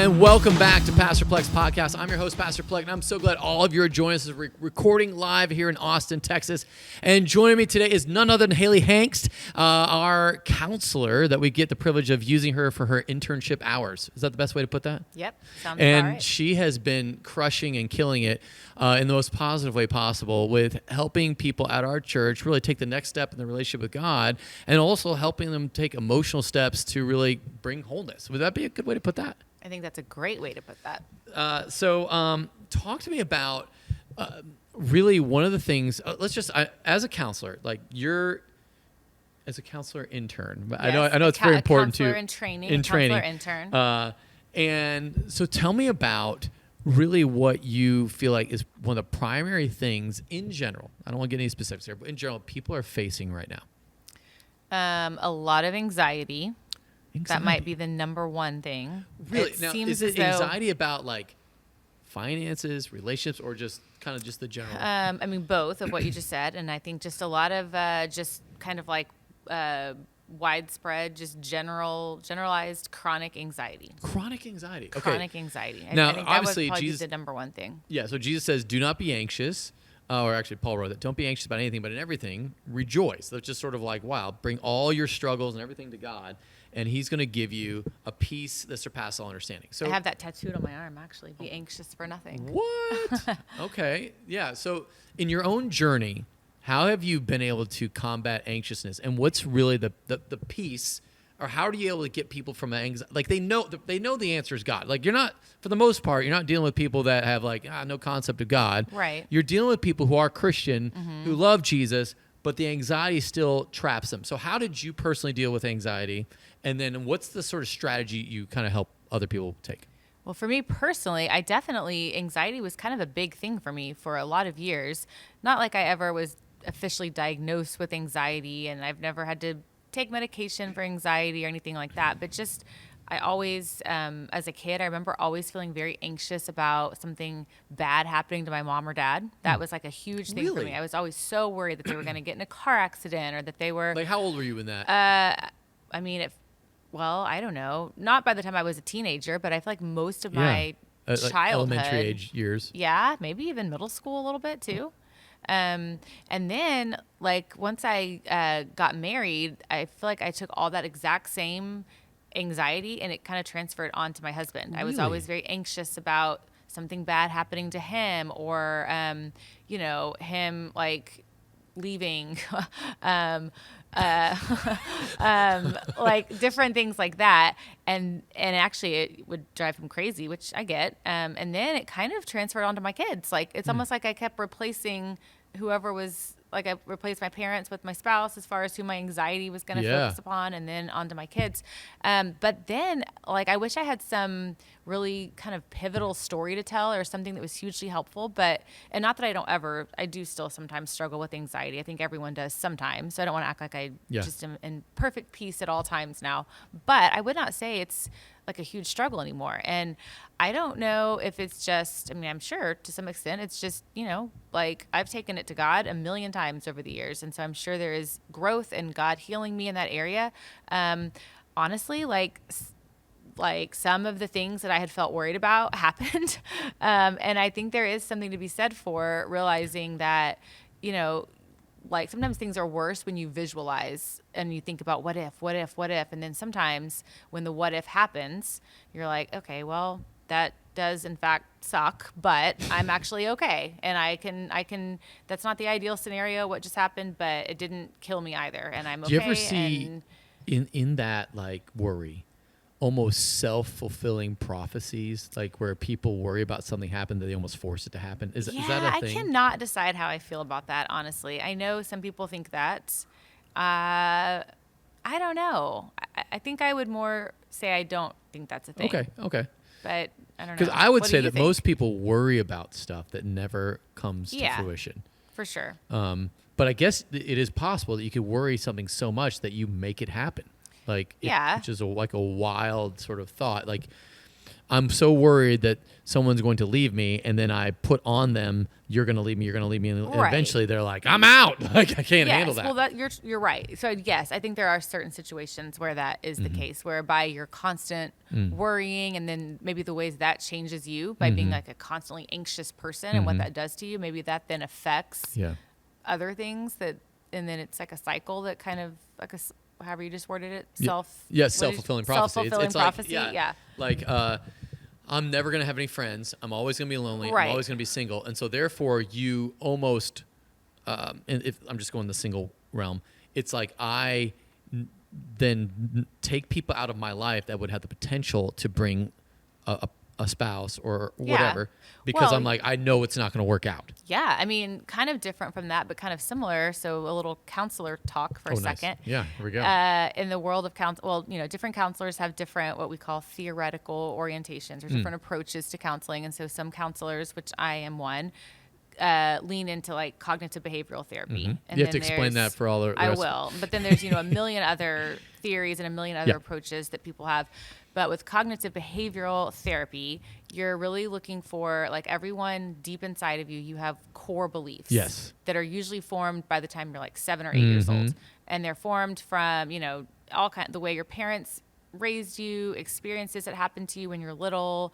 And welcome back to Pastor Plek's podcast. I'm your host, Pastor Plek, and I'm so glad all of you are joining us. We're recording live here in Austin, Texas. And joining me today is none other than Hayley Hengst, our counselor that we get the privilege of using her for her internship hours. Is that the best way to put that? Yep. Sounds and all right. She has been crushing and killing it in the most positive way possible with helping people at our church really take the next step in the relationship with God, and also helping them take emotional steps to really bring wholeness. Would that be a good way to put that? I think that's a great way to put that. Talk to me about really one of the things. As a counselor, like you're as a counselor intern. Yes, I know it's very important too. In training. Counselor intern. And so tell me about really what you feel like is one of the primary things in general. I don't want to get any specifics here, but in general, people are facing right now. A lot of anxiety. That might be the number one thing. Really? Now, is it anxiety about like finances, relationships, or just kind of just the general? I mean, both of what you just said. And I think just a lot of just kind of like widespread, just generalized chronic anxiety. Chronic anxiety. Okay. Chronic anxiety. Now, I think obviously, that was probably Jesus, the number one thing. Yeah, so Jesus says, do not be anxious. Or actually, Paul wrote that, don't be anxious about anything, but in everything, rejoice. That's just sort of like, wow, bring all your struggles and everything to God, and he's going to give you a peace that surpasses all understanding. So I have that tattooed on my arm, actually. Be anxious for nothing. What? Okay. Yeah. So in your own journey, how have you been able to combat anxiousness? And what's really the peace, or how are you able to get people from anxiety? Like they know the answer is God. Like you're not, for the most part, you're not dealing with people that have like no concept of God. Right. You're dealing with people who are Christian, who love Jesus, but the anxiety still traps them. So how did you personally deal with anxiety? And then what's the sort of strategy you kind of help other people take? Well, for me personally, anxiety was kind of a big thing for me for a lot of years. Not like I ever was officially diagnosed with anxiety, and I've never had to take medication for anxiety or anything like that. But just, I always, as a kid, I remember always feeling very anxious about something bad happening to my mom or dad. That was like a huge thing for me. I was always so worried that they were going to get in a car accident, or that they were... Like, how old were you in that? I mean, I don't know. Not by the time I was a teenager, but I feel like most of my childhood... Like elementary age years. Yeah, maybe even middle school a little bit too. And then, like, once I got married, I feel like I took all that exact same anxiety and it kind of transferred onto my husband. Really? I was always very anxious about something bad happening to him, or, him, like, leaving, like different things like that. And actually it would drive him crazy, which I get. And then it kind of transferred onto my kids. Like, it's almost like I kept replacing whoever was, like, I replaced my parents with my spouse as far as who my anxiety was going to focus upon, and then onto my kids. But then, like, I wish I had some really kind of pivotal story to tell, or something that was hugely helpful. And not that I do still sometimes struggle with anxiety. I think everyone does sometimes. So I don't want to act like I just am in perfect peace at all times now. But I would not say it's like a huge struggle anymore. And I don't know if it's just, I mean, I'm sure to some extent it's just, like, I've taken it to God a million times over the years. And so I'm sure there is growth and God healing me in that area. Honestly, like some of the things that I had felt worried about happened. And I think there is something to be said for realizing that, like, sometimes things are worse when you visualize and you think about what if. And then sometimes when the what if happens, you're like, okay, well, that does in fact suck, but I'm actually okay. And I can, that's not the ideal scenario, what just happened, but it didn't kill me either. And I'm okay. Do you ever see in that, like, worry, almost self-fulfilling prophecies, like where people worry about something happened that they almost force it to happen? Is that a thing? I cannot decide how I feel about that, honestly. I know some people think that. I don't know. I think I would more say I don't think that's a thing. Okay. But I don't know. Because I would say that most people worry about stuff that never comes to fruition. For sure. But I guess it is possible that you could worry something so much that you make it happen. Like, which is like a wild sort of thought. Like, I'm so worried that someone's going to leave me, and then I put on them, you're going to leave me, and Right. eventually they're like, I'm out. Like, I can't handle that. Well, you're right. So yes, I think there are certain situations where that is the case, whereby you're constant worrying, and then maybe the ways that changes you by being like a constantly anxious person, and what that does to you, maybe that then affects other things and then it's like a cycle that kind of like however you just worded it, self-fulfilling prophecy. Self-fulfilling prophecy. Like, I'm never going to have any friends. I'm always going to be lonely. Right. I'm always going to be single. And so therefore you almost, and if I'm just going the single realm, it's like then take people out of my life that would have the potential to bring a spouse or whatever, because I'm like, I know it's not going to work out. Yeah. I mean, kind of different from that, but kind of similar. So a little counselor talk for a second. Nice. Yeah, here we go. In the world of counsel, different counselors have different, what we call theoretical orientations or different approaches to counseling. And so some counselors, which I am one, lean into like cognitive behavioral therapy. And you have to explain that for all the rest. I will. But then there's, a million other theories and a million other approaches that people have. But with cognitive behavioral therapy, you're really looking for, like, everyone deep inside of you, you have core beliefs that are usually formed by the time you're like 7 or 8 years old. And they're formed from, the way your parents raised you, experiences that happened to you when you're little,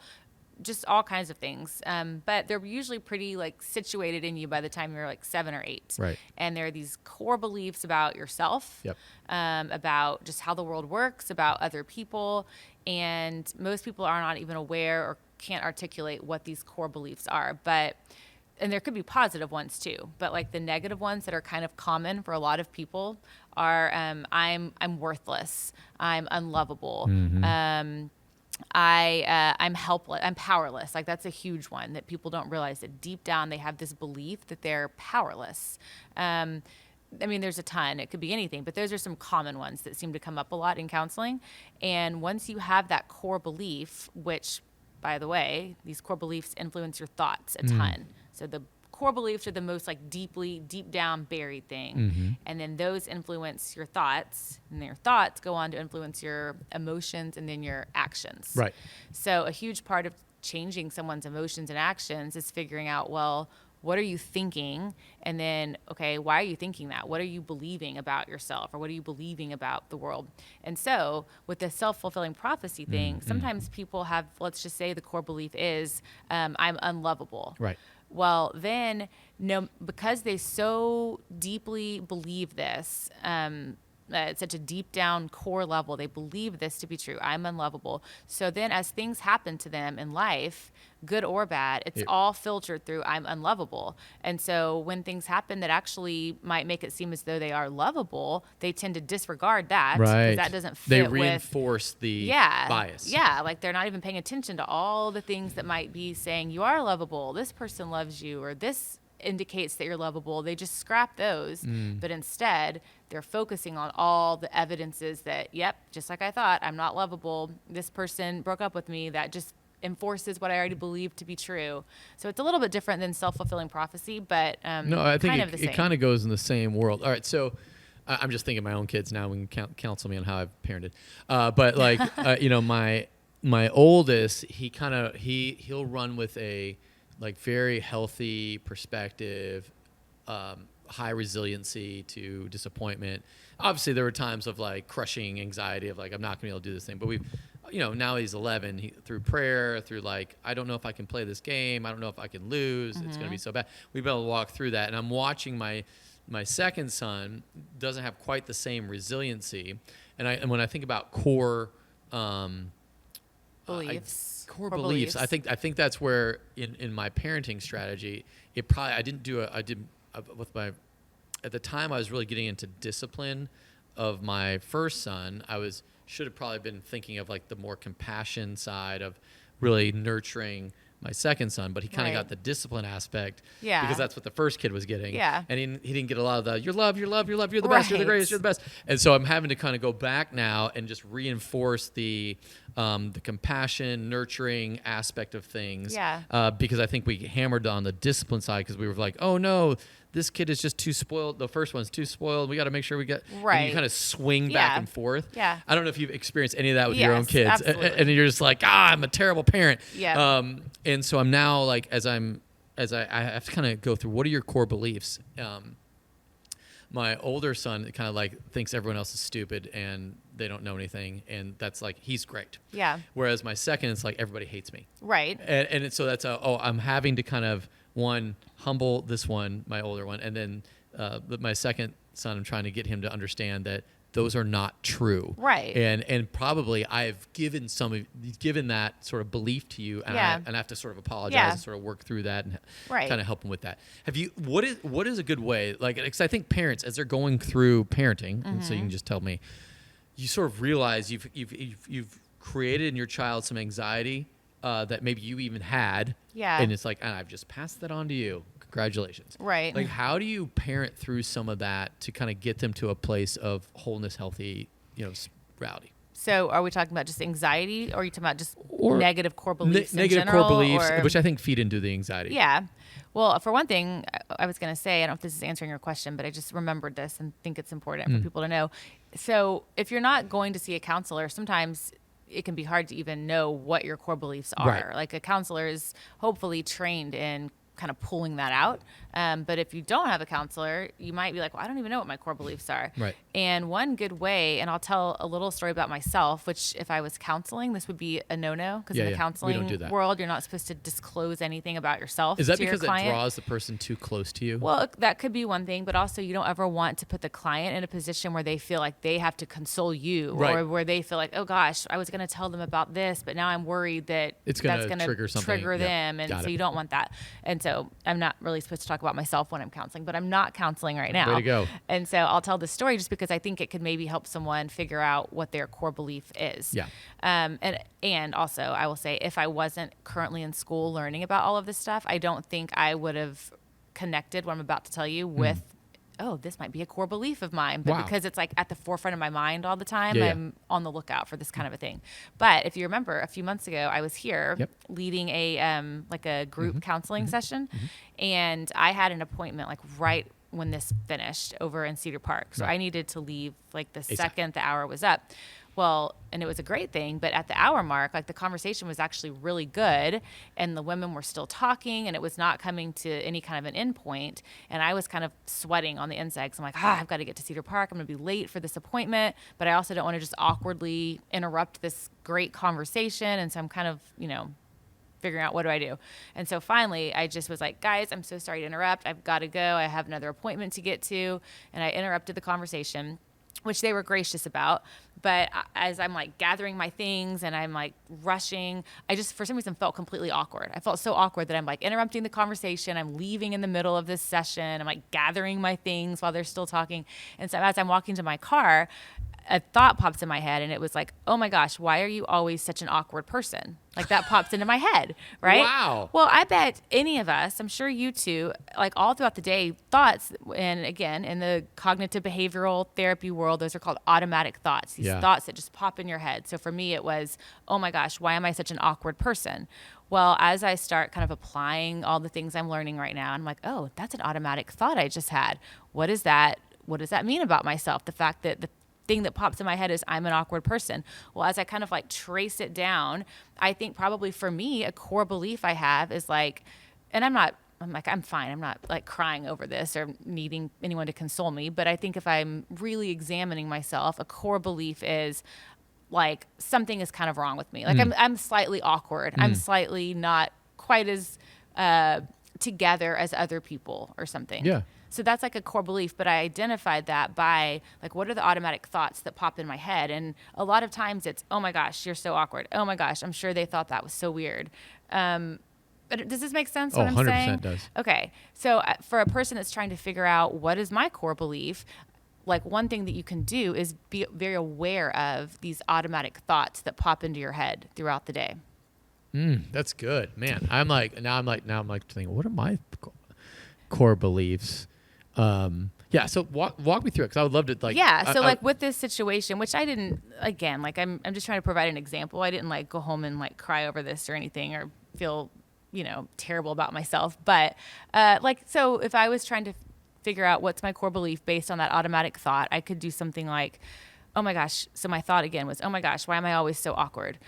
just all kinds of things. But they're usually pretty like situated in you by the time you're like 7 or 8. Right. And there are these core beliefs about yourself, about just how the world works, about other people. And most people are not even aware or can't articulate what these core beliefs are. And there could be positive ones too, but like the negative ones that are kind of common for a lot of people are, I'm worthless. I'm unlovable. I'm helpless. I'm powerless. Like, that's a huge one that people don't realize, that deep down they have this belief that they're powerless. I mean, there's a ton. It could be anything, but those are some common ones that seem to come up a lot in counseling. And once you have that core belief, which, by the way, these core beliefs influence your thoughts a ton. So the core beliefs are the most like deep down buried thing. And then those influence your thoughts, and your thoughts go on to influence your emotions and then your actions. Right. So a huge part of changing someone's emotions and actions is figuring out, well, what are you thinking? And then, okay, why are you thinking that? What are you believing about yourself, or what are you believing about the world? And so with the self-fulfilling prophecy thing, sometimes people have, let's just say the core belief is, I'm unlovable. Right. Well, then, because they so deeply believe this, at such a deep down core level, they believe this to be true. I'm unlovable. So then as things happen to them in life, good or bad, it's all filtered through I'm unlovable. And so when things happen that actually might make it seem as though they are lovable, they tend to disregard that. Right. Because that doesn't fit They with... reinforce the bias. Yeah, like they're not even paying attention to all the things that might be saying you are lovable, this person loves you, or this indicates that you're lovable. They just scrap those. But instead, they're focusing on all the evidences that, yep, just like I thought, I'm not lovable. This person broke up with me. That just enforces what I already believed to be true. So it's a little bit different than self-fulfilling prophecy, but no, I think it kind of goes in the same world. All right, so I'm just thinking of my own kids now and counsel me on how I've parented. But like, my oldest, he'll run with a like very healthy perspective, high resiliency to disappointment. Obviously, there were times of like crushing anxiety of like, I'm not gonna be able to do this thing. But we've, now he's 11. Through prayer, through like, I don't know if I can play this game. I don't know if I can lose. It's gonna be so bad. We've been able to walk through that. And I'm watching my second son doesn't have quite the same resiliency. And when I think about core beliefs. Core beliefs. I think that's where in my parenting strategy, at the time I was really getting into discipline of my first son. Should have probably been thinking of like the more compassion side of really nurturing my second son, but he kind of got the discipline aspect because that's what the first kid was getting. Yeah. And he didn't get a lot of the, you're loved, you're the best, you're the greatest, you're the best. And so I'm having to kind of go back now and just reinforce the compassion, nurturing aspect of things. Yeah. Because I think we hammered on the discipline side because we were like, oh no, this kid is just too spoiled. The first one's too spoiled. We got to make sure we get, and Right. you kind of swing back Yeah. and forth. Yeah. I don't know if you've experienced any of that with your own Yes, kids. absolutely. And you're just like, I'm a terrible parent. Yeah. And so I'm now like, as I have to kind of go through, what are your core beliefs? My older son kind of like thinks everyone else is stupid and they don't know anything, and that's like, he's great. Yeah. Whereas my second, it's like everybody hates me. Right. So that's I'm having to kind of humble this one, my older one, and then my second son, I'm trying to get him to understand that those are not true. Right. And probably I've given that sort of belief to you, and Yeah. I have to sort of apologize Yeah. and sort of work through that and Right. kind of help them with that. What is a good way? Like, because I think parents, as they're going through parenting, and so you can just tell me, you sort of realize you've created in your child some anxiety that maybe you even had. Yeah. And it's like, I've just passed that on to you. Congratulations. Right. Like, how do you parent through some of that to kind of get them to a place of wholeness, healthy, reality? So are we talking about just anxiety, or are you talking about just Or negative core beliefs in negative general? core beliefs, or- which I think feed into the anxiety. Yeah. Well, for one thing, I was going to say, I don't know if this is answering your question, but I just remembered this and think it's important for people to know. So if you're not going to see a counselor, sometimes it can be hard to even know what your core beliefs are. Right. Like, a counselor is hopefully trained in kind of pulling that out. But if you don't have a counselor, you might be like, well, I don't even know what my core beliefs are. Right. And one good way, and I'll tell a little story about myself, which if I was counseling, this would be a no-no, because Yeah, in the yeah. We counseling don't do that. world, you're not supposed to disclose anything about yourself Is that to your because it client. draws the person too close to you? Well, that could be one thing, but also you don't ever want to put the client in a position where they feel like they have to console you, Right. or where they feel like, oh gosh, I was going to tell them about this, but now I'm worried that It's gonna that's going trigger to something. trigger Yeah. them, and Got so it. you don't want that. And so I'm not really supposed to talk about myself when I'm counseling, but I'm not counseling right now. Way to go. And so I'll tell this story just because I think it could maybe help someone figure out what their core belief is. Yeah. And also I will say, if I wasn't currently in school learning about all of this stuff, I don't think I would have connected what I'm about to tell you with, oh, this might be a core belief of mine. But Wow. because it's like at the forefront of my mind all the time, Yeah, yeah. I'm on the lookout for this kind of a thing. But if you remember, a few months ago, I was here Yep. leading a group counseling session, and I had an appointment like right when this finished over in Cedar Park. So Right. I needed to leave like the ASAP. second the hour was up. Well, and it was a great thing, but at the hour mark, like, the conversation was actually really good, and the women were still talking, and it was not coming to any kind of an end point. And I was kind of sweating on the inside, because I'm like, I've got to get to Cedar Park. I'm going to be late for this appointment, but I also don't want to just awkwardly interrupt this great conversation. And so I'm kind of, figuring out, what do I do? And so finally I just was like, guys, I'm so sorry to interrupt. I've got to go. I have another appointment to get to. And I interrupted the conversation, which they were gracious about. But as I'm like gathering my things and I'm like rushing, I just, for some reason, felt completely awkward. I felt so awkward that I'm like interrupting the conversation. I'm leaving in the middle of this session. I'm like gathering my things while they're still talking. And so as I'm walking to my car, a thought pops in my head, and it was like, oh my gosh, why are you always such an awkward person? Like, that pops into my head, right? Wow. Well, I bet any of us, I'm sure you too, like all throughout the day, thoughts, and again, in the cognitive behavioral therapy world, those are called automatic thoughts, these thoughts that just pop in your head. So for me, it was, oh my gosh, why am I such an awkward person? Well, as I start kind of applying all the things I'm learning right now, I'm like, oh, that's an automatic thought I just had. What is that? What does that mean about myself? The fact that the thing that pops in my head is I'm an awkward person. Well, as I kind of like trace it down, I think probably for me, a core belief I have is like, and I'm fine. I'm not like crying over this or needing anyone to console me. But I think if I'm really examining myself, a core belief is like, something is kind of wrong with me. Like, I'm slightly awkward. I'm slightly not quite as together as other people or something. Yeah. So that's like a core belief, but I identified that by like, what are the automatic thoughts that pop in my head? And a lot of times it's, oh my gosh, you're so awkward. Oh my gosh, I'm sure they thought that was so weird. But does this make sense, what I'm 100% saying? does. Okay. So for a person that's trying to figure out what is my core belief, like, one thing that you can do is be very aware of these automatic thoughts that pop into your head throughout the day. That's good, man. I'm like thinking, what are my core beliefs? Yeah. So walk me through it, because I would love to like. Yeah. So like with this situation, which I didn't, again, like I'm just trying to provide an example. I didn't like go home and like cry over this or anything or feel, terrible about myself. But like, so if I was trying to figure out what's my core belief based on that automatic thought, I could do something like, oh my gosh. So my thought again was, oh my gosh, why am I always so awkward?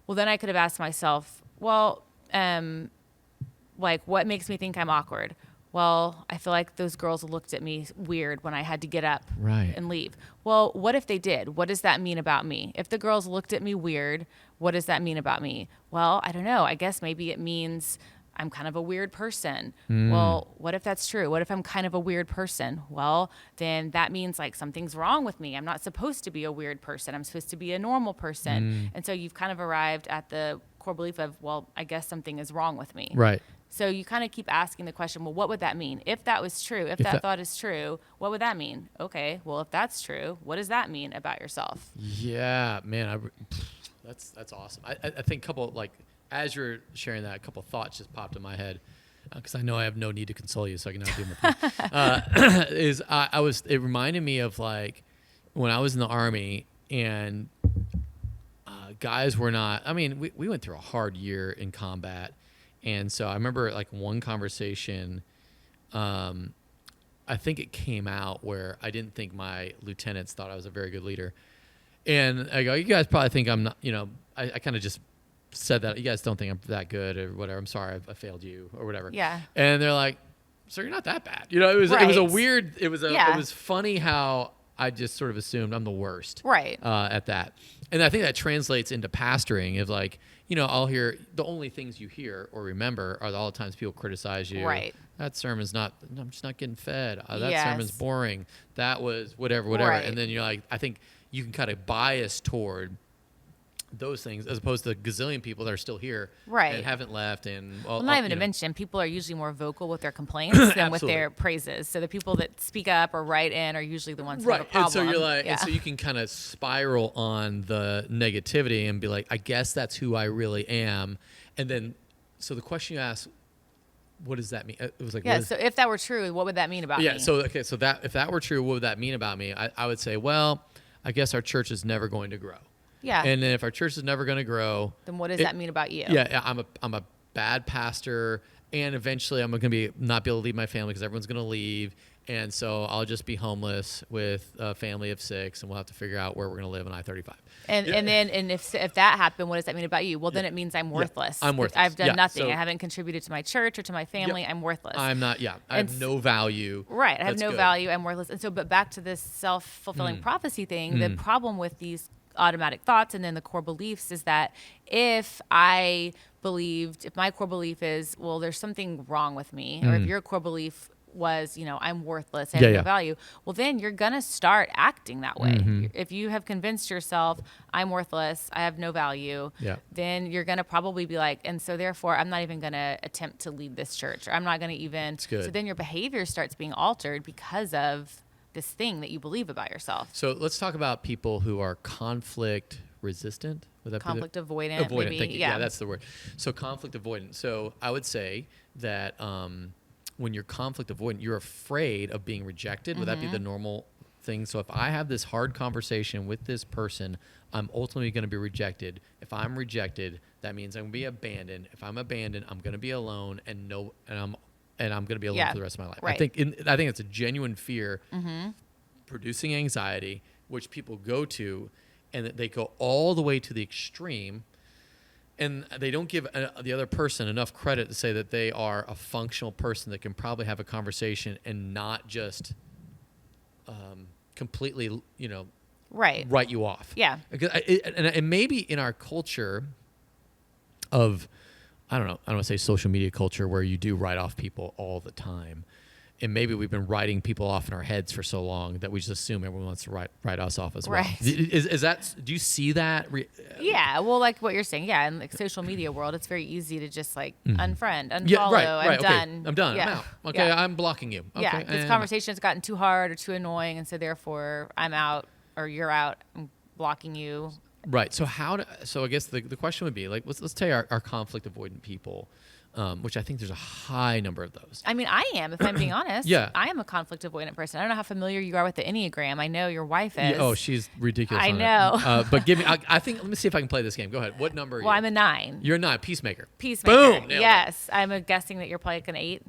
Well, then I could have asked myself, well, like, what makes me think I'm awkward? Well, I feel like those girls looked at me weird when I had to get up and leave. Well, what if they did? What does that mean about me? If the girls looked at me weird, what does that mean about me? Well, I don't know. I guess maybe it means I'm kind of a weird person. Well, what if that's true? What if I'm kind of a weird person? Well, then that means like something's wrong with me. I'm not supposed to be a weird person. I'm supposed to be a normal person. And so you've kind of arrived at the core belief of, well, I guess something is wrong with me. Right. So you kind of keep asking the question, well, what would that mean? If that was true, if that thought is true, what would that mean? Okay, well, if that's true, what does that mean about yourself? Yeah, man, that's awesome. I think a couple, like, as you're sharing that, a couple thoughts just popped in my head, because I know I have no need to console you, so I can now do my thing. It reminded me of, like, when I was in the Army, and guys were not, I mean, we went through a hard year in combat. And so I remember like one conversation, I think it came out where I didn't think my lieutenants thought I was a very good leader. And I go, you guys probably think I'm not, I kind of just said that. You guys don't think I'm that good or whatever. I'm sorry, I failed you or whatever. Yeah. And they're like, so you're not that bad. It was a weird, it was funny how I just sort of assumed I'm the worst. Right. At that. And I think that translates into pastoring of like, I'll hear the only things you hear or remember are all the times people criticize you. Right. That sermon's I'm just not getting fed. That Yes. sermon's boring. That was whatever. Right. And then you're like, I think you can kind of bias toward those things as opposed to the gazillion people that are still here and haven't left. And not even to mention, people are usually more vocal with their complaints than with their praises. So the people that speak up or write in are usually the ones who have a problem. And so you're like, and so you can kind of spiral on the negativity and be like, I guess that's who I really am. And then, so the question you asked, what does that mean? It was like, so if that were true, what would that mean about me? Yeah. So that if that were true, what would that mean about me? I would say, well, I guess our church is never going to grow. Yeah. And then if our church is never going to grow, then what does that mean about you? Yeah, I'm a bad pastor, and eventually I'm going to not be able to leave my family because everyone's going to leave, and so I'll just be homeless with a family of 6, and we'll have to figure out where we're going to live on I-35. And if that happened, what does that mean about you? Well, then it means I'm worthless. I'm worthless. I've done nothing. I haven't contributed to my church or to my family. I'm worthless. I'm not. Yeah, I have no value. Right. I have no value. I'm worthless. And so, but back to this self-fulfilling prophecy thing. The problem with these automatic thoughts and then the core beliefs is that if my core belief is, well, there's something wrong with me, or if your core belief was, I'm worthless, I have no value, well, then you're going to start acting that way. If you have convinced yourself I'm worthless, I have no value, then you're going to probably be like, and so therefore I'm not even going to attempt to lead this church, or I'm not going to even, so then your behavior starts being altered because of this thing that you believe about yourself. So let's talk about people who are conflict resistant. Would that conflict avoidant? Maybe. Thank you. Yeah, that's the word. So conflict avoidant. So I would say that when you're conflict avoidant, you're afraid of being rejected. Would that be the normal thing? So if I have this hard conversation with this person, I'm ultimately going to be rejected. If I'm rejected, that means I'm going to be abandoned. If I'm abandoned, I'm going to be alone and I'm going to be alone for the rest of my life. Right. I think it's a genuine fear producing anxiety, which people go to, and they go all the way to the extreme, and they don't give the other person enough credit to say that they are a functional person that can probably have a conversation and not just completely, write you off. Yeah. And maybe in our culture of, I don't want to say social media culture where you do write off people all the time. And maybe we've been writing people off in our heads for so long that we just assume everyone wants to write us off as well. Right. Is that, do you see that? Yeah. Well, like what you're saying. Yeah. In the social media world, it's very easy to just like unfriend, unfollow. I'm done. I'm done. Yeah. I'm out. Okay. Yeah. I'm blocking you. Okay. Yeah. This conversation has gotten too hard or too annoying. And so therefore I'm out, or you're out. I'm blocking you. Right. So I guess the question would be like, let's take our conflict avoidant people. which I think there's a high number of those. I mean, I am, if I'm being honest. Yeah. I am a conflict avoidant person. I don't know how familiar you are with the Enneagram. I know your wife is. Yeah, oh, she's ridiculous. I on know. It. But give me. I think. Let me see if I can play this game. Go ahead. What number are you? Well, I'm a 9. You're not peacemaker. Peacemaker. Boom. Nailed Yes. I'm guessing that you're probably like an 8.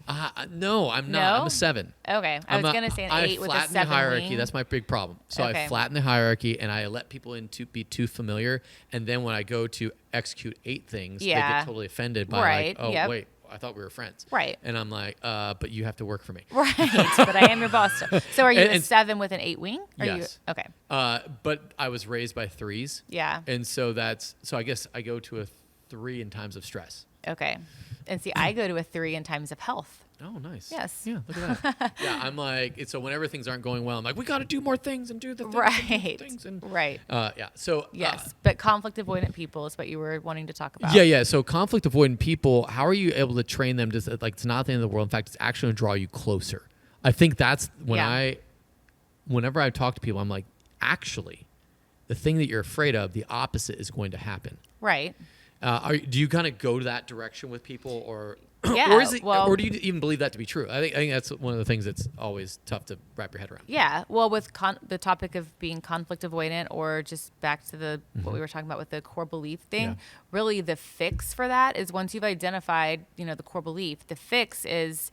No, I'm not. No? I'm a 7. Okay. I was going to say an 8 with a 7 I flatten the hierarchy. wing. That's my big problem. So Okay. I flatten the hierarchy and I let people in to be too familiar. And then when I go to execute 8 things, they Yeah. get totally offended by Right. like, oh, Yep. wait, I thought we were friends. Right. And I'm like, but you have to work for me. Right. But I am your boss still. So are you a And- 7 with an 8 wing? Are Yes. You, okay. But I was raised by 3s. Yeah. And so I guess I go to a 3 in times of stress. Okay. And see, I go to a 3 in times of health. Oh, nice. Yes. Yeah, look at that. Yeah, I'm like, so whenever things aren't going well, I'm like, we got to do more things and do the things. Right. And do the things and, Right. Yeah. So. Yes. But conflict avoidant people is what you were wanting to talk about. Yeah. So conflict avoidant people, how are you able to train them to, like, it's not the end of the world. In fact, it's actually going to draw you closer. I think that's whenever I talk to people, I'm like, actually, the thing that you're afraid of, the opposite is going to happen. Right. Do you kind of go to that direction with people, or Yeah, or is it, well- or do you even believe that to be true? I think that's one of the things that's always tough to wrap your head around. Yeah. Well, with the topic of being conflict avoidant, or just back to the what we were talking about with the core belief thing, Yeah. really the fix for that is once you've identified, the core belief, the fix is,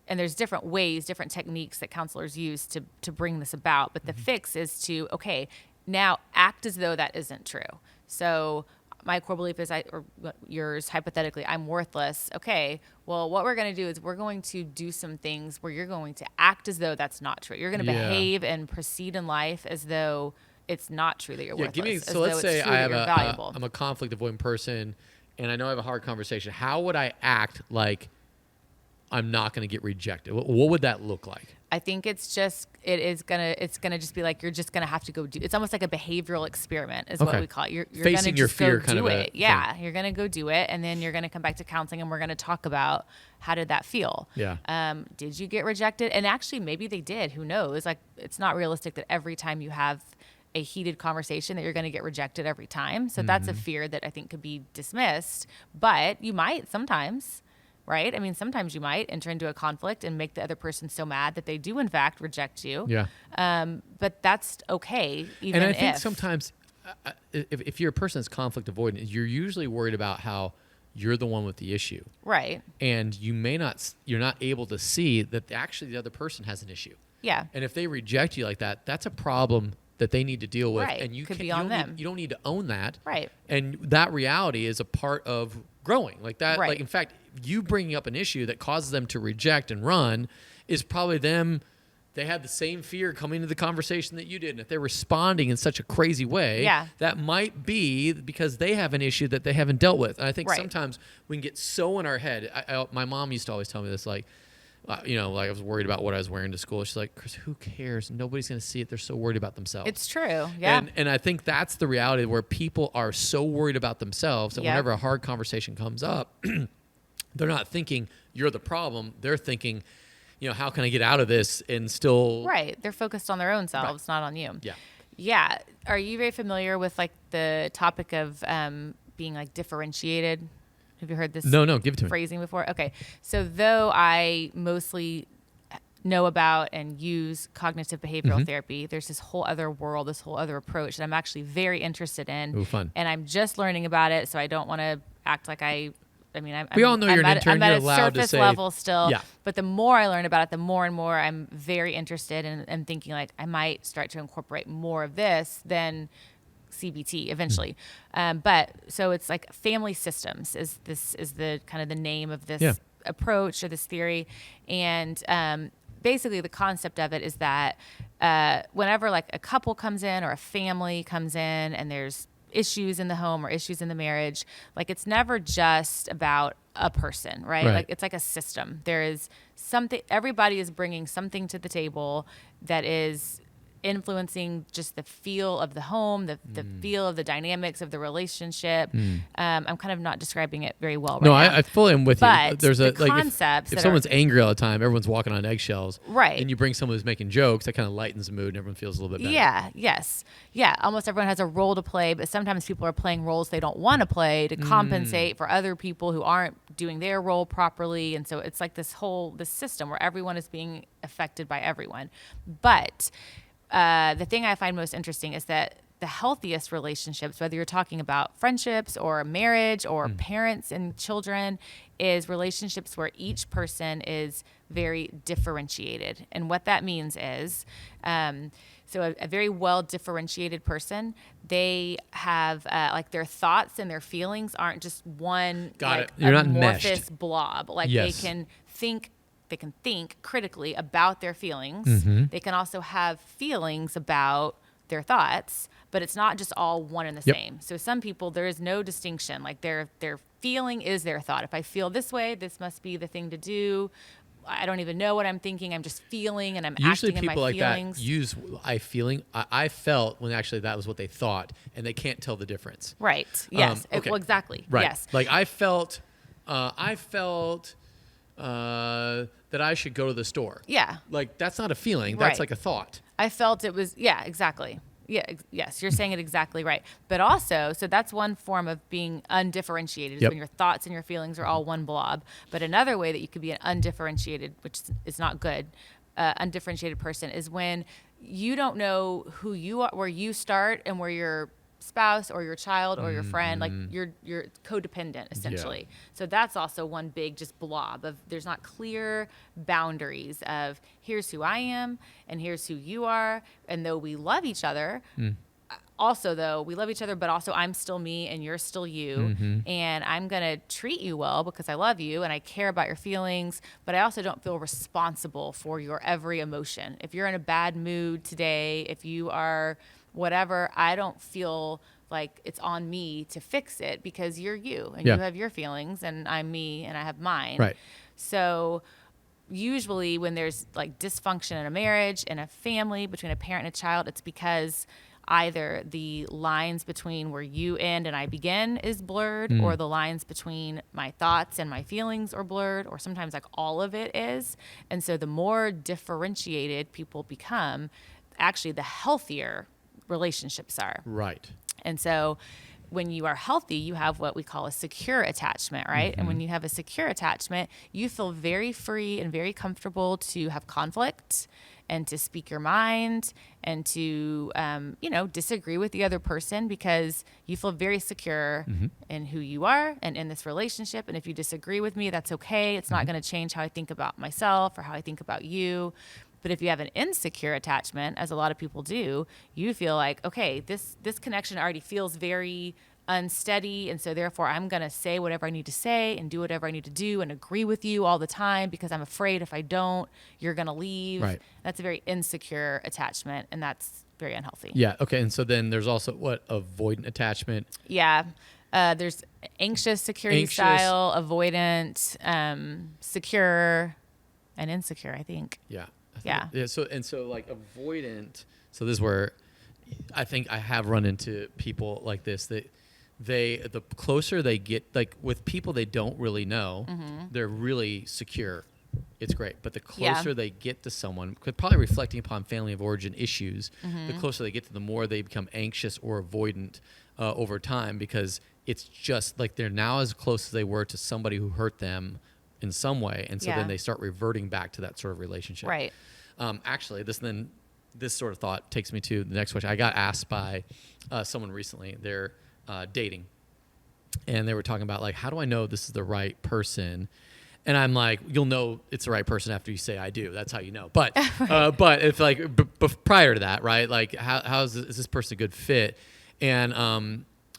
and there's different ways, different techniques that counselors use to bring this about. But the fix is to, okay, now act as though that isn't true. So my core belief is or yours, hypothetically, I'm worthless. Okay, well, what we're going to do is we're going to do some things where you're going to act as though that's not true. You're going to Yeah. behave and proceed in life as though it's not true that you're Yeah, worthless. so let's say I have I'm a conflict avoidant person, and I know I have a hard conversation. How would I act like I'm not going to get rejected? What would that look like? I think it's gonna just be like, you're just gonna have to go do. It's almost like a behavioral experiment is what Okay. we call it. You're Facing gonna your just fear go kind do of a it. Yeah, you're gonna go do it, and then you're gonna come back to counseling, and we're gonna talk about how did that feel. Yeah. Did you get rejected? And actually, maybe they did. Who knows? Like, it's not realistic that every time you have a heated conversation that you're going to get rejected every time. So that's a fear that I think could be dismissed. But you might sometimes. Right? I mean, sometimes you might enter into a conflict and make the other person so mad that they do, in fact, reject you. Yeah. But that's okay, even And I think if. sometimes if you're a person that's conflict avoidant, you're usually worried about how you're the one with the issue. Right. And you're not able to see that actually the other person has an issue. Yeah. And if they reject you like that, that's a problem that they need to deal with. Right. And you Could can't- be you on don't them. Need, you don't need to own that. Right. And that reality is a part of growing. Like that. Right. Like, in fact, you bringing up an issue that causes them to reject and run is probably them. They had the same fear coming to the conversation that you did. And if they're responding in such a crazy way, Yeah. that might be because they have an issue that they haven't dealt with. And I think Right. sometimes we can get so in our head. My mom used to always tell me this, like I was worried about what I was wearing to school. She's like, Chris, who cares? Nobody's going to see it. They're so worried about themselves. It's true. Yeah. And I think that's the reality where people are so worried about themselves that Yep. whenever a hard conversation comes up, they're not thinking you're the problem. They're thinking, how can I get out of this and still. Right. They're focused on their own selves, not on you. Yeah. Yeah. Are you very familiar with like the topic of being like differentiated? Have you heard this No, give it to me. phrasing before? Okay. So though I mostly know about and use cognitive behavioral therapy, there's this whole other world, this whole other approach that I'm actually very interested in. Ooh, fun. And I'm just learning about it, so I don't want to act like I'm We all know you're an intern. I'm at You're a allowed to surface say- level still. Yeah. But the more I learn about it, the more and more I'm very interested and thinking like I might start to incorporate more of this than CBT eventually. But so it's like family systems is the kind of the name of this Yeah. approach or this theory. And basically the concept of it is that whenever like a couple comes in or a family comes in and there's issues in the home or issues in the marriage, like it's never just about a person, right? Right. Like it's like a system. There is something, everybody is bringing something to the table that is influencing just the feel of the home, the feel of the dynamics of the relationship. I'm kind of not describing it very well right No, now. I fully am with But you. There's the a like concepts if that someone's angry all the time, everyone's walking on eggshells. Right. And you bring someone who's making jokes, that kind of lightens the mood and everyone feels a little bit better. Yeah, yes. Yeah, almost everyone has a role to play, but sometimes people are playing roles they don't want to play to compensate for other people who aren't doing their role properly. And so it's like this system where everyone is being affected by everyone. But the thing I find most interesting is that the healthiest relationships, whether you're talking about friendships or marriage or parents and children, is relationships where each person is very differentiated. And what that means is, so a very well differentiated person, they have like their thoughts and their feelings aren't just one Got like it. You're not amorphous meshed. blob. Like Yes. they can think critically about their feelings. Mm-hmm. They can also have feelings about their thoughts, but it's not just all one and the Yep. same. So some people, there is no distinction. Like their feeling is their thought. If I feel this way, this must be the thing to do. I don't even know what I'm thinking. I'm just feeling and I'm Usually acting in my people like feelings. that use I felt when actually that was what they thought, and they can't tell the difference. Right. Yes. Okay. Well, exactly. Right. Yes. Like I felt that I should go to the store. Yeah. Like that's not a feeling. That's Right. like a thought. I felt it was, yeah, exactly. Yeah, yes, you're saying it exactly right. But also, so that's one form of being undifferentiated, is Yep. when your thoughts and your feelings are all one blob. But another way that you could be an undifferentiated, which is not good, undifferentiated person, is when you don't know who you are, where you start and where your spouse or your child or your friend, like you're codependent essentially. So that's also one big just blob of there's not clear boundaries of here's who I am and here's who you are. And though we love each other, also though we love each other, but also I'm still me and you're still you, and I'm gonna treat you well because I love you and I care about your feelings, but I also don't feel responsible for your every emotion. If you're in a bad mood today, if you are whatever, I don't feel like it's on me to fix it because you're you and Yeah. you have your feelings and I'm me and I have mine. Right. So usually when there's like dysfunction in a marriage, in a family, between a parent and a child, it's because either the lines between where you end and I begin is blurred, or the lines between my thoughts and my feelings are blurred, or sometimes like all of it is. And so the more differentiated people become, actually the healthier relationships are. Right. And so when you are healthy, you have what we call a secure attachment, right? And when you have a secure attachment, you feel very free and very comfortable to have conflict and to speak your mind and to, disagree with the other person because you feel very secure in who you are and in this relationship. And if you disagree with me, that's okay. It's not going to change how I think about myself or how I think about you. But if you have an insecure attachment, as a lot of people do, you feel like, okay, this connection already feels very unsteady, and so therefore I'm going to say whatever I need to say and do whatever I need to do and agree with you all the time because I'm afraid if I don't, you're going to leave. Right. That's a very insecure attachment, and that's very unhealthy. Yeah. Okay. And so then there's also avoidant attachment. Yeah. There's anxious security style, avoidant, secure, and insecure, I think. Yeah. Yeah. Yeah. So like avoidant. So this is where I think I have run into people like this that the closer they get, like with people they don't really know, they're really secure. It's great. But the closer they get to someone, probably reflecting upon family of origin issues, the closer they get to, the more they become anxious or avoidant over time, because it's just like they're now as close as they were to somebody who hurt them in some way, and so then they start reverting back to that sort of relationship. Right. Actually, this sort of thought takes me to the next question. I got asked by someone recently. They're dating, and they were talking about like, how do I know this is the right person? And I'm like, you'll know it's the right person after you say I do. That's how you know. But but if like prior to that, right? Like, is this person a good fit? And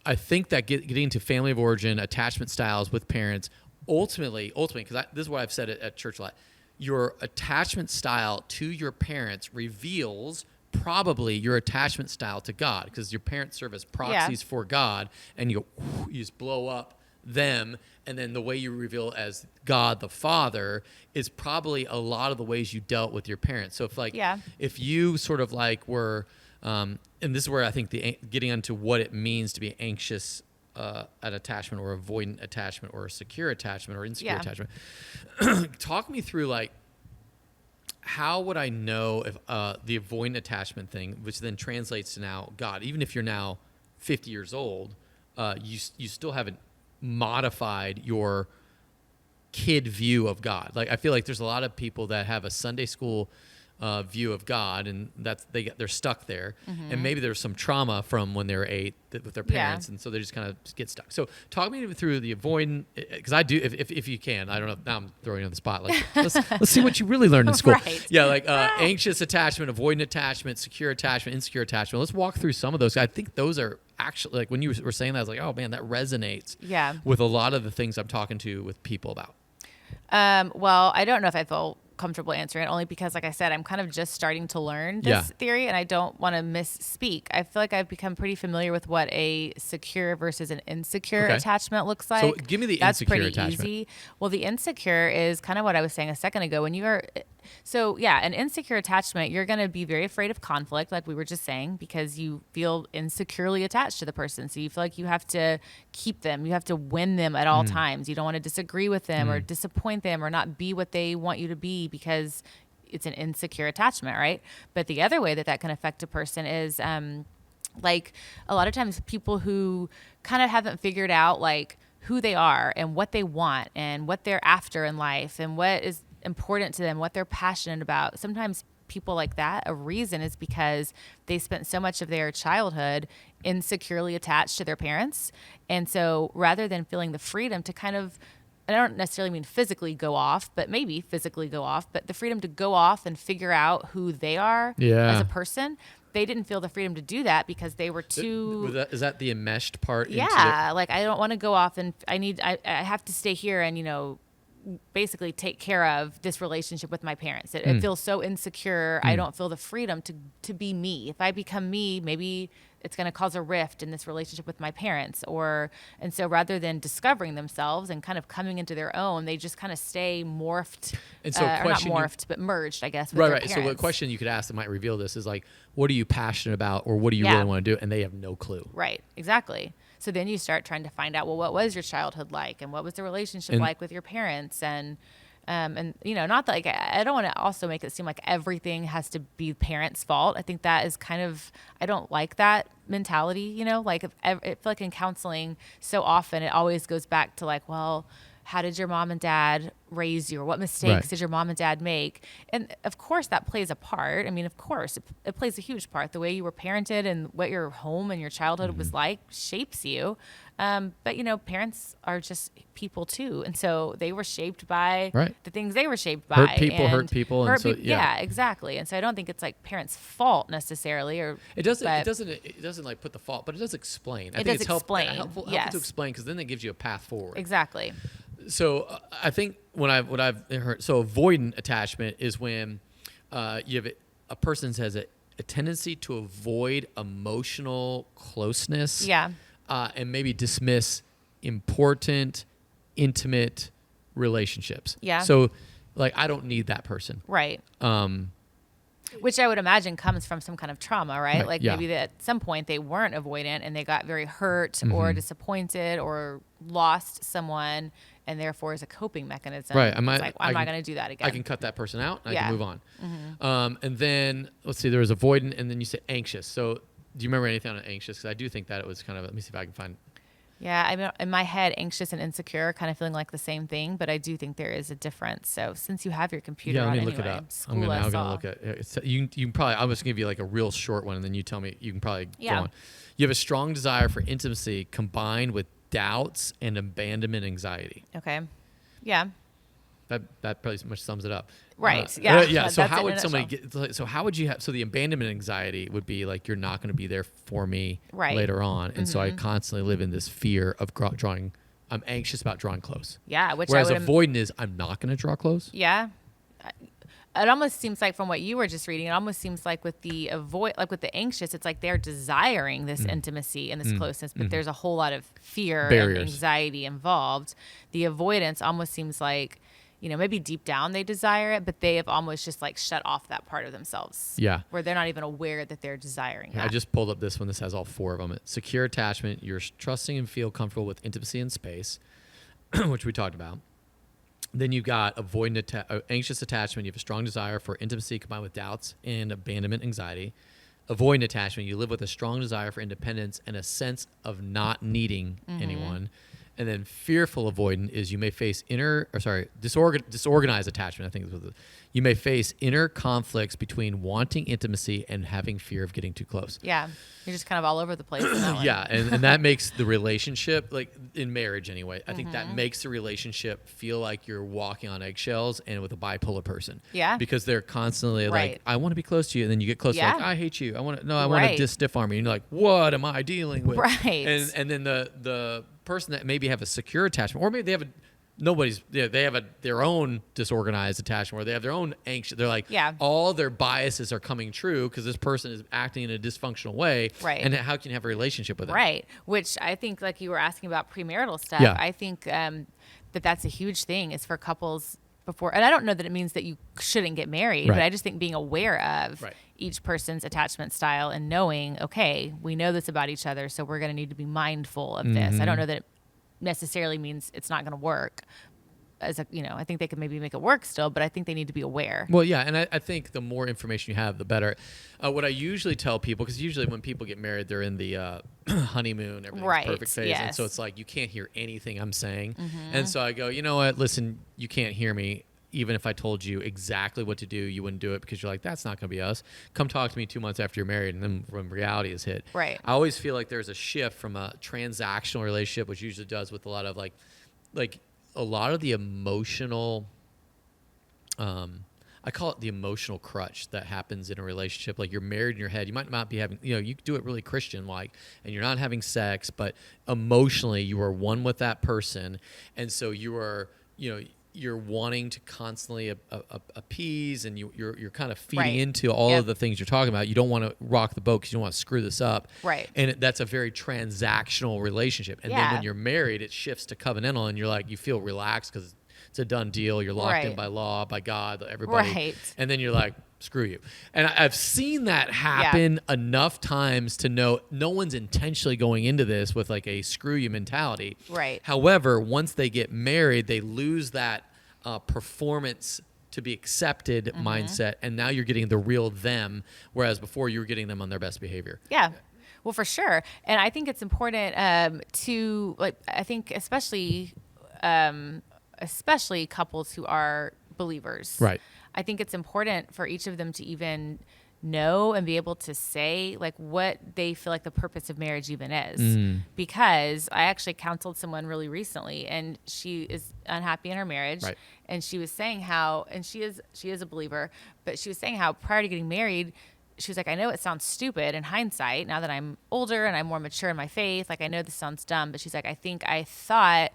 I think that getting to family of origin, attachment styles with parents, ultimately, because this is what I've said at church a lot, your attachment style to your parents reveals probably your attachment style to God, because your parents serve as proxies for God, and you just blow up them, and then the way you reveal as God the Father is probably a lot of the ways you dealt with your parents. So if you sort of like were, and this is where I think getting into what it means to be anxious at attachment or avoidant attachment or a secure attachment or insecure attachment. Talk me through like, how would I know if the avoidant attachment thing, which then translates to now God, even if you're now 50 years old, you still haven't modified your kid view of God. Like I feel like there's a lot of people that have a Sunday school view of God, and they're stuck there. And maybe there's some trauma from when they were 8 with their parents, and so they just kind of get stuck. So talk me through the avoidant, because I do, if you can. I don't know. Now I'm throwing you on the spot. Like let's see what you really learned in school. Right. Yeah, like anxious attachment, avoidant attachment, secure attachment, insecure attachment. Let's walk through some of those. I think those are actually, like when you were saying that, I was like, oh man, that resonates. With a lot of the things I'm talking to with people about. Well, I don't know if I feel comfortable answering it, only because, like I said, I'm kind of just starting to learn this theory, and I don't want to misspeak. I feel like I've become pretty familiar with what a secure versus an insecure attachment looks like. So give me the insecure attachment. That's pretty easy. Well, the insecure is kind of what I was saying a second ago. When you are, an insecure attachment, you're going to be very afraid of conflict, like we were just saying, because you feel insecurely attached to the person. So you feel like you have to keep them, you have to win them at all times. You don't want to disagree with them or disappoint them or not be what they want you to be, because it's an insecure attachment, right? But the other way that can affect a person is like a lot of times people who kind of haven't figured out like who they are and what they want and what they're after in life and what is important to them, what they're passionate about. Sometimes people like that, a reason is because they spent so much of their childhood insecurely attached to their parents. And so rather than feeling the freedom to kind of, I don't necessarily mean physically go off, but maybe physically go off, but the freedom to go off and figure out who they are as a person, they didn't feel the freedom to do that because they were too... Is that the enmeshed part? Yeah, like I don't want to go off and I have to stay here and, basically take care of this relationship with my parents. It feels so insecure. I don't feel the freedom to be me. If I become me, maybe it's going to cause a rift in this relationship with my parents. And so rather than discovering themselves and kind of coming into their own, they just kind of stay morphed, and so or not morphed, but merged, I guess, with their parents. So a question you could ask that might reveal this is like, what are you passionate about, or what do you really want to do? And they have no clue. Right, exactly. So then you start trying to find out, well, what was your childhood like, and what was the relationship like with your parents, and not that like I don't want to also make it seem like everything has to be parents' fault. I think that is kind of, I don't like that mentality. Like I feel like in counseling, so often it always goes back to like, well, how did your mom and dad raise you, or what mistakes did your mom and dad make? And of course that plays a part. I mean, of course it plays a huge part. The way you were parented and what your home and your childhood was like shapes you. But parents are just people too. And so they were shaped by the things they were shaped by. Hurt people. Yeah, exactly. And so I don't think it's like parents' fault necessarily, or it doesn't like put the fault, but it does explain. I think it's helpful to explain, because then it gives you a path forward. Exactly. So I think what I've heard, so avoidant attachment is when you have a person has a tendency to avoid emotional closeness, and maybe dismiss important, intimate relationships. Yeah. So like, I don't need that person. Right. Which I would imagine comes from some kind of trauma, right? Like maybe that at some point they weren't avoidant and they got very hurt or disappointed or lost someone, and therefore is a coping mechanism. Right. I'm not going to do that again. I can cut that person out and I can move on. And then let's see, there was avoidant, and then you said anxious. So do you remember anything on anxious? Because I do think that it was kind of, let me see if I can find. Yeah, I mean, in my head, anxious and insecure are kind of feeling like the same thing, but I do think there is a difference. So since you have your computer on anyway, look it up. I'm going to look at it. You can probably, I'm just going to give you like a real short one, and then you tell me, you can probably go on. You have a strong desire for intimacy combined with doubts and abandonment anxiety. Okay. Yeah. That pretty much sums it up. Right. So how would somebody get? So how would you have? So the abandonment anxiety would be like, you're not going to be there for me later on, and so I constantly live in this fear of drawing. I'm anxious about drawing close. Yeah. Whereas avoidant is, I'm not going to draw close. Yeah. it almost seems like from what you were just reading, it almost seems like with the with the anxious, it's like they're desiring this intimacy and this closeness, but there's a whole lot of fear Barriers. and anxiety involved. The avoidance almost seems like, maybe deep down they desire it, but they have almost just like shut off that part of themselves. Yeah. Where they're not even aware that they're desiring that. I just pulled up this one. This has all 4 of them. Secure attachment. You're trusting and feel comfortable with intimacy and space, which we talked about. Then you've got anxious attachment. You have a strong desire for intimacy combined with doubts and abandonment anxiety. Avoidant attachment. You live with a strong desire for independence and a sense of not needing anyone. And then fearful avoidant is you may face disorganized attachment. I think is what you may face inner conflicts between wanting intimacy and having fear of getting too close. Yeah. You're just kind of all over the place in that one. Yeah, and that makes the relationship, like in marriage anyway, I think that makes the relationship feel like you're walking on eggshells and with a bipolar person. Yeah. Because they're constantly like, I want to be close to you. And then you get close, like, I hate you. I want to just stiff arm you. And you're like, what am I dealing with? Right. And then the person that maybe have a secure attachment, or maybe they have they have their own disorganized attachment where they have their own anxious. They're like, all their biases are coming true because this person is acting in a dysfunctional way. Right. And how can you have a relationship with them? Right. Which I think, like you were asking about premarital stuff, I think that's a huge thing is for couples before. And I don't know that it means that you shouldn't get married, but I just think being aware of each person's attachment style and knowing, okay, we know this about each other, so we're going to need to be mindful of this. I don't know that it necessarily means it's not going to work. I think they could maybe make it work still, but I think they need to be aware. Well, yeah, and I think the more information you have, the better. What I usually tell people, because usually when people get married, they're in the honeymoon, everything's perfect phase, and so it's like you can't hear anything I'm saying. And so I go, you know what, listen, you can't hear me. Even if I told you exactly what to do, you wouldn't do it because you're like, that's not going to be us. Come talk to me 2 months after you're married, and then when reality is hit. Right. I always feel like there's a shift from a transactional relationship, which usually does with a lot of like a lot of the emotional, I call it the emotional crutch that happens in a relationship. Like you're married in your head. You might not be having, you do it really Christian-like, and you're not having sex, but emotionally you are one with that person. And so you are, you're wanting to constantly appease, and you're kind of feeding into all of the things you're talking about. You don't want to rock the boat because you don't want to screw this up. Right. And that's a very transactional relationship. And then when you're married, it shifts to covenantal, and you're like, you feel relaxed because it's a done deal. You're locked in by law, by God, everybody. Right. And then you're like, screw you. And I've seen that happen enough times to know no one's intentionally going into this with like a screw you mentality. Right. However, once they get married, they lose that performance to be accepted mindset. And now you're getting the real them, whereas before you were getting them on their best behavior. Yeah. Well, for sure. And I think it's important to, like, I think especially couples who are believers. Right. I think it's important for each of them to even know and be able to say like what they feel like the purpose of marriage even is. Because I actually counseled someone really recently, and she is unhappy in her marriage. Right. And she was saying how, and she is a believer, but she was saying how prior to getting married, she was like, I know it sounds stupid in hindsight now that I'm older and I'm more mature in my faith. Like, I know this sounds dumb, but she's like, I thought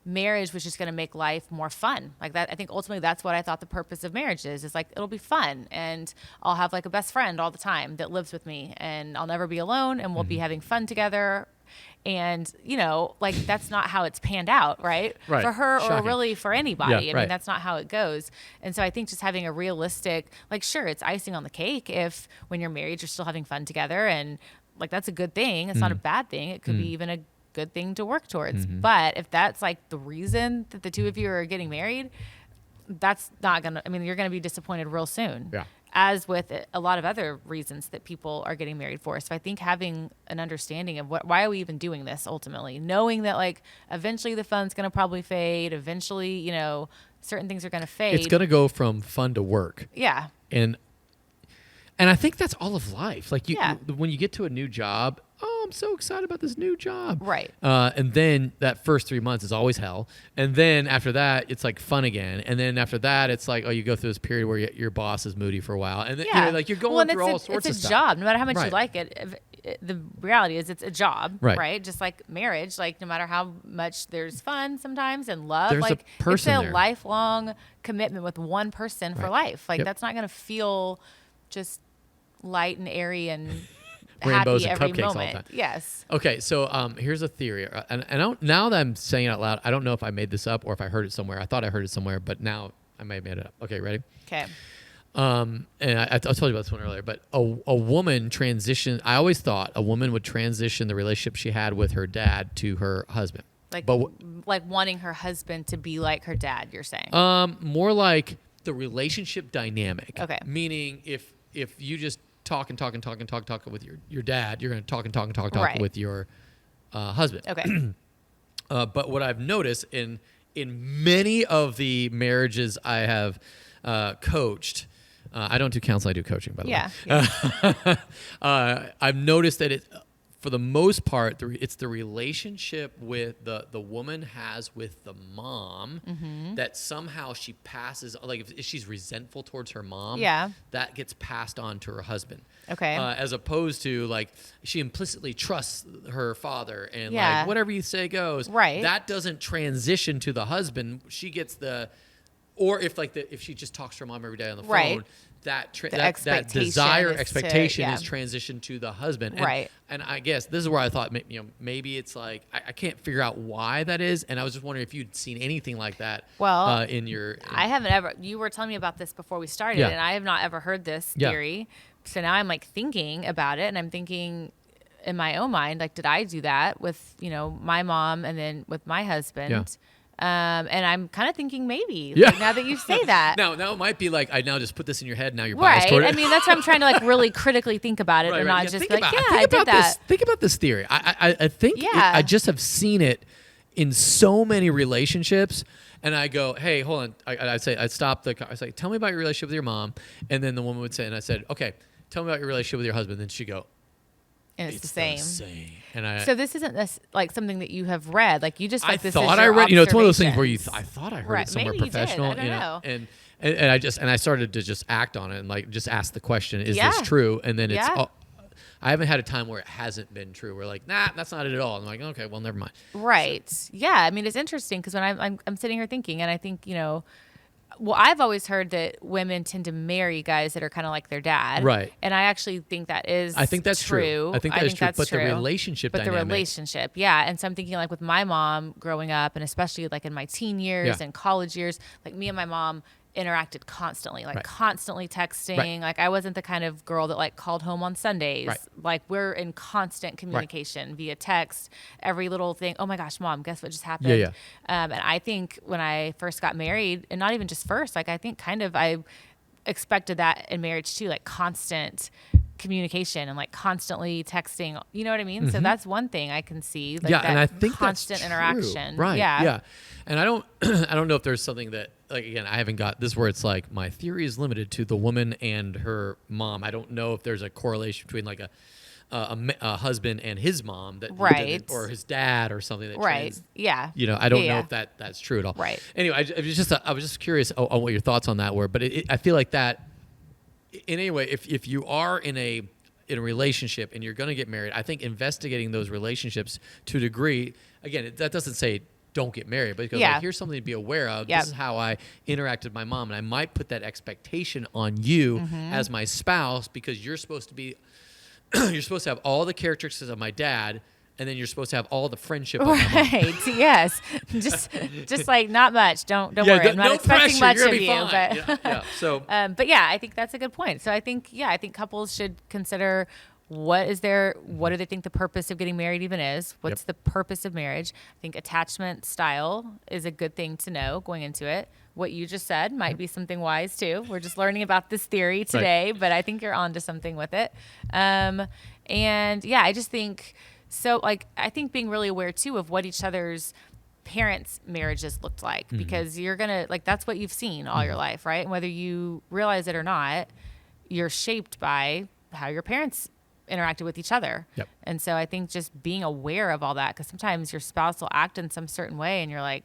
marriage was just going to make life more fun. Like that, I think ultimately that's what I thought the purpose of marriage is like, it'll be fun, and I'll have like a best friend all the time that lives with me, and I'll never be alone, and we'll be having fun together. And, like that's not how it's panned out, right? For her or really for anybody. I mean, that's not how it goes. And so I think just having a realistic, like, sure, it's icing on the cake if when you're married, you're still having fun together, and like, that's a good thing. It's not a bad thing. It could be even a good thing to work towards. But if that's like the reason that the two of you are getting married, that's not gonna, you're gonna be disappointed real soon. Yeah. As with a lot of other reasons that people are getting married for. So I think having an understanding of why are we even doing this ultimately, knowing that like eventually the fun's gonna probably fade, eventually, certain things are gonna fade. It's gonna go from fun to work. Yeah. And I think that's all of life. Like when you get to a new job, I'm so excited about this new job. Right. And then that first 3 months is always hell. And then after that, it's like fun again. And then after that, it's like, you go through this period wwhere your boss is moody for a while. And then you're going through all sorts of stuff. It's a job. No matter how much you like it, the reality is it's a job, Right. right? Just like marriage, like no matter how much there's fun sometimes and love, There's a like person it's a there. lifelong commitment with one person for life. Like Yep. that's not going to feel just light and airy and Rainbows happy and every cupcakes all the moment. time. Yes. Okay, so here's a theory, and I don't. Now that I'm saying it out loud, I don't know if I made this up or if I heard it somewhere. I thought I heard it somewhere, but now I may have made it up. Okay, ready? Okay. And I told you about this one earlier, but a woman transition. I always thought a woman would transition the relationship she had with her dad to her husband. Like wanting her husband to be like her dad, you're saying? More like the relationship dynamic. Okay. Meaning if you just talk with your dad, you're going to talk Right. with your husband. Okay. But what I've noticed in many of the marriages I have coached, I don't do counseling, I do coaching, by the way. Yeah. I've noticed that for the most part, it's the relationship with the woman has with the mom that somehow she passes, like if she's resentful towards her mom, that gets passed on to her husband. Okay. As opposed to like she implicitly trusts her father and Yeah. like whatever you say goes. Right. That doesn't transition to the husband. She gets or if she just talks to her mom every day on the phone, Right. that expectation desire is expectation is transitioned to the husband. Right. And I guess this is where I thought maybe it's like I can't figure out why that is, and I was just wondering if you'd seen anything like that. Well, I haven't ever. You were telling me about this before we started, and I have not ever heard this theory. So now I'm like thinking about it, and I'm thinking in my own mind, like, did I do that with my mom and then with my husband? Yeah. And I'm kind of thinking maybe like, now that you say that. Now it might be like I now just put this in your head. Now you're biased Right. toward it. I mean, that's why I'm trying to like really critically think about it and not just Think be like, about- I think did about that. Think about this theory. I think I just have seen it in so many relationships, and I go, hey, hold on. I'd stop the car. I say, tell me about your relationship with your mom, and then the woman would say, and I said, okay, tell me about your relationship with your husband. Then she'd go, And it's the same. And So this isn't like something that you have read. Like you just like this. thought is your I read. It's one of those things where observations. I thought I heard Right. it somewhere Maybe you did. professional. I don't know. And I started to just act on it and like just ask the question, is Yeah. this true? And then it's. Yeah. I haven't had a time where it hasn't been true. We're like, nah, that's not it at all. I'm like, okay, well, never mind. Right. Yeah. I mean, it's interesting because when I'm sitting here thinking, and I think well, I've always heard that women tend to marry guys that are kind of like their dad. Right. And I actually think that is I think that's true. I think that is true. that's But true. the relationship But dynamic. the relationship, yeah. And so I'm thinking like with my mom growing up, and especially like in my teen years Yeah. and college years, like me and my mom interacted constantly, like Right. constantly texting. Right. Like I wasn't the kind of girl that like called home on Sundays. Right. Like we're in constant communication via text, every little thing. Oh my gosh, mom, guess what just happened? Yeah. And I think when I first got married, and not even just first, like I think kind of I expected that in marriage too, like constant communication and like constantly texting. You know what I mean? So that's one thing I can see. Like Yeah, that and I think constant that's true. interaction. Right. Yeah. Yeah. And I don't know if there's something that like again I haven't got this where it's like my theory is limited to the woman and her mom. I don't know if there's a correlation between like a husband and his mom that Right. or his dad or something that Right. Yeah. I don't know Yeah. if that's true at all. Right. Anyway, I was just curious on what your thoughts on that were, but I feel like that in any way if you are in a relationship and you're going to get married, I think investigating those relationships to a degree, again, that doesn't say don't get married, but because like, here's something to be aware of. Yep. This is how I interacted with my mom, and I might put that expectation on you as my spouse because you're supposed to be, you're supposed to have all the characteristics of my dad, and then you're supposed to have all the friendship of my mom. Right. Yes. Just like not much. Don't worry. I'm not no expecting pressure. much You're of gonna be you. fine. But Yeah. So but yeah, I think that's a good point. So I think couples should consider what do they think the purpose of getting married even is? What's the purpose of marriage? I think attachment style is a good thing to know going into it. What you just said might be something wise too. We're just learning about this theory today, but I think you're onto something with it. And yeah, I just think so. Like, I think being really aware too of what each other's parents' marriages looked like, because you're gonna like that's what you've seen all your life, right? And whether you realize it or not, you're shaped by how your parents interacted with each other. Yep. And so I think just being aware of all that, because sometimes your spouse will act in some certain way and you're like,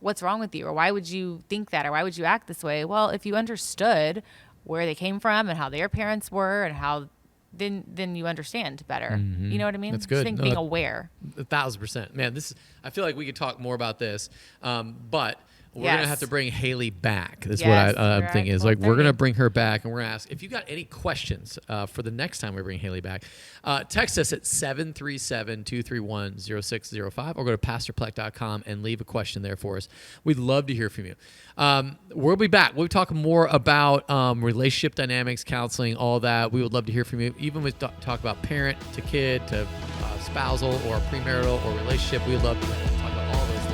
what's wrong with you? Or why would you think that? Or why would you act this way? Well, if you understood where they came from and how their parents were and how then you understand better. You know what I mean? That's good. I think being aware. 1,000%. Man, I feel like we could talk more about this, but we're going to have to bring Hayley back. That's what I'm thinking is like, we're going to bring her back and we're going to ask if you got any questions for the next time we bring Hayley back. Text us at 737-231-0605 or go to pastorplek.com and leave a question there for us. We'd love to hear from you. We'll be back. We'll talk more about relationship dynamics, counseling, all that. We would love to hear from you. Even with talk about parent to kid to spousal or premarital or relationship, we'd love to talk about all those things.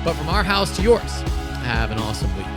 But from our house to yours, have an awesome week.